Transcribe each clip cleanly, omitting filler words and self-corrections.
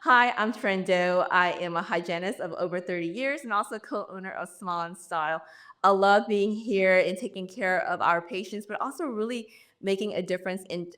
Hi, I'm Trendo. I am a hygienist of over 30 years and also co-owner of Small and Style. I love being here and taking care of our patients, but also really making a difference in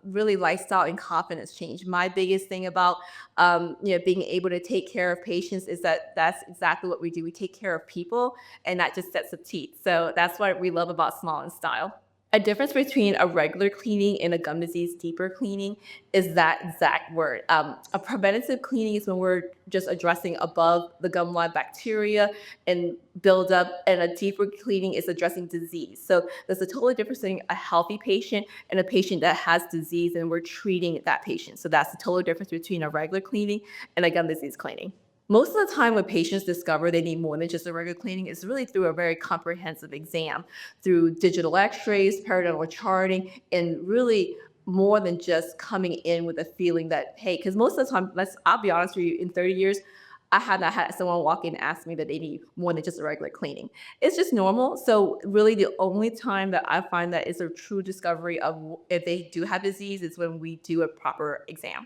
really lifestyle and confidence change. My biggest thing about being able to take care of patients is that that's exactly what we do. We take care of people and not just sets of teeth. So that's what we love about Small and Style. A difference between a regular cleaning and a gum disease deeper cleaning is that exact word. A preventative cleaning is when we're just addressing above the gum line bacteria and build up, and a deeper cleaning is addressing disease. So there's a totally difference between a healthy patient and a patient that has disease, and we're treating that patient. So that's the total difference between a regular cleaning and a gum disease cleaning. Most of the time when patients discover they need more than just a regular cleaning, it's really through a very comprehensive exam, through digital x-rays, periodontal charting, and really more than just coming in with a feeling that, hey, because most of the time, I'll be honest with you, in 30 years, I have not had someone walk in and ask me that they need more than just a regular cleaning. It's just normal. So really the only time that I find that is a true discovery of if they do have disease is when we do a proper exam.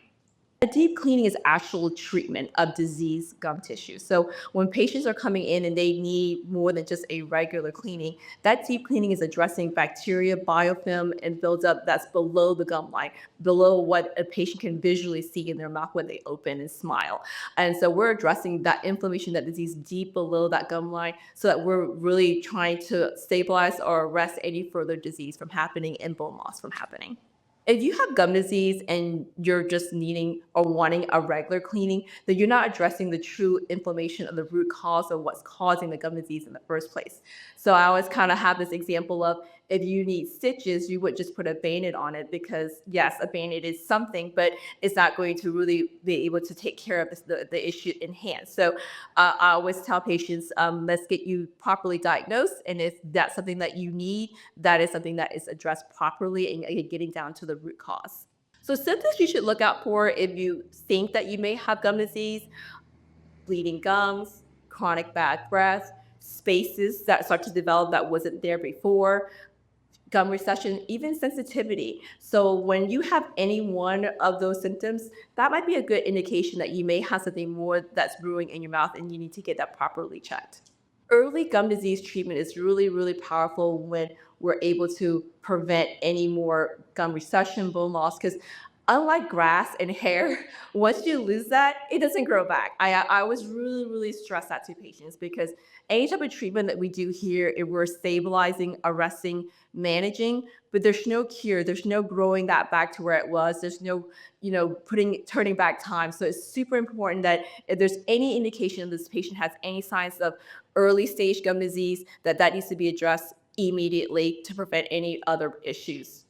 A deep cleaning is actual treatment of diseased gum tissue. So when patients are coming in and they need more than just a regular cleaning, that deep cleaning is addressing bacteria, biofilm, and buildup that's below the gum line, below what a patient can visually see in their mouth when they open and smile. And so we're addressing that inflammation, that disease deep below that gum line, so that we're really trying to stabilize or arrest any further disease from happening and bone loss from happening. If you have gum disease and you're just needing or wanting a regular cleaning, then you're not addressing the true inflammation of the root cause of what's causing the gum disease in the first place. So I always kind of have this example of if you need stitches, you would just put a Band-Aid on it because yes, a Band-Aid is something, but it's not going to really be able to take care of the issue in hand. So I always tell patients, let's get you properly diagnosed. And if that's something that you need, that is something that is addressed properly and getting down to the root cause. So symptoms you should look out for if you think that you may have gum disease: bleeding gums, chronic bad breath, spaces that start to develop that wasn't there before, gum recession, even sensitivity. So when you have any one of those symptoms, that might be a good indication that you may have something more that's brewing in your mouth and you need to get that properly checked. Early gum disease treatment is really, really powerful when we're able to prevent any more gum recession, bone loss, because unlike grass and hair, once you lose that, it doesn't grow back. I always really, really stress that to patients because any type of treatment that we do here, if we're stabilizing, arresting, managing, but there's no cure, there's no growing that back to where it was, there's no, turning back time. So it's super important that if there's any indication this patient has any signs of early stage gum disease, that needs to be addressed immediately to prevent any other issues.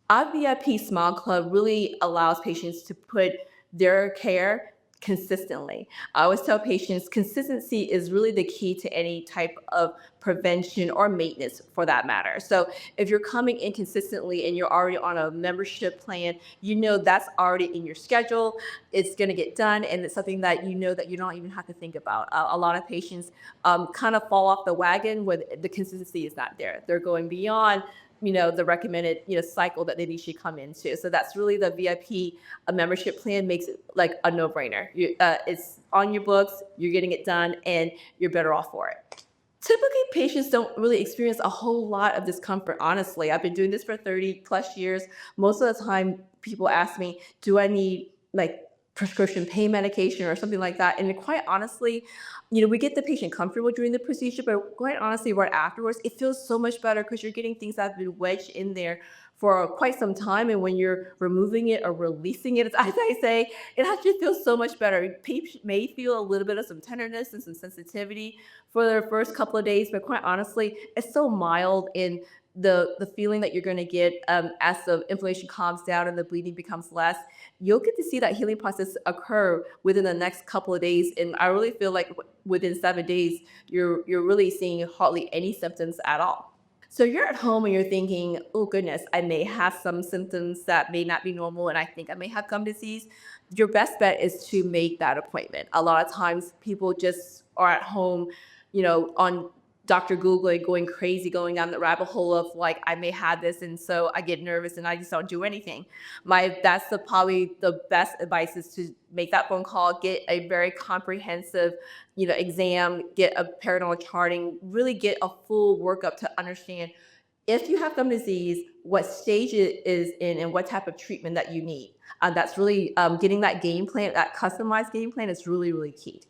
Our VIP Small Club really allows patients to put their care consistently. I always tell patients consistency is really the key to any type of prevention or maintenance for that matter. So if you're coming in consistently and you're already on a membership plan, you know that's already in your schedule. It's going to get done, and it's something that you know that you don't even have to think about. A lot of patients kind of fall off the wagon when the consistency is not there. They're going beyond the recommended cycle that they should come into. So that's really the VIP membership plan makes it like a no-brainer. It's on your books, you're getting it done, and you're better off for it. Typically, patients don't really experience a whole lot of discomfort, honestly. I've been doing this for 30 plus years. Most of the time, people ask me, do I need like prescription pain medication or something like that? And quite honestly, we get the patient comfortable during the procedure, but quite honestly, right afterwards, it feels so much better because you're getting things that have been wedged in there for quite some time. And when you're removing it or releasing it, as I say, it actually feels so much better. Patients may feel a little bit of some tenderness and some sensitivity for their first couple of days, but quite honestly, it's so mild in the feeling that you're going to get as the inflammation calms down and the bleeding becomes less. You'll get to see that healing process occur within the next couple of days, and I really feel like within 7 days, you're really seeing hardly any symptoms at all. So you're at home and you're thinking, oh goodness, I may have some symptoms that may not be normal and I think I may have gum disease. Your best bet is to make that appointment. A lot of times people just are at home, on Dr. Googling, going crazy, going down the rabbit hole of like, I may have this, and so I get nervous and I just don't do anything. That's probably the best advice is to make that phone call, get a very comprehensive, exam, get a peritoneal charting, really get a full workup to understand if you have gum disease, what stage it is in, and what type of treatment that you need. That's really getting that game plan, that customized game plan is really, really key.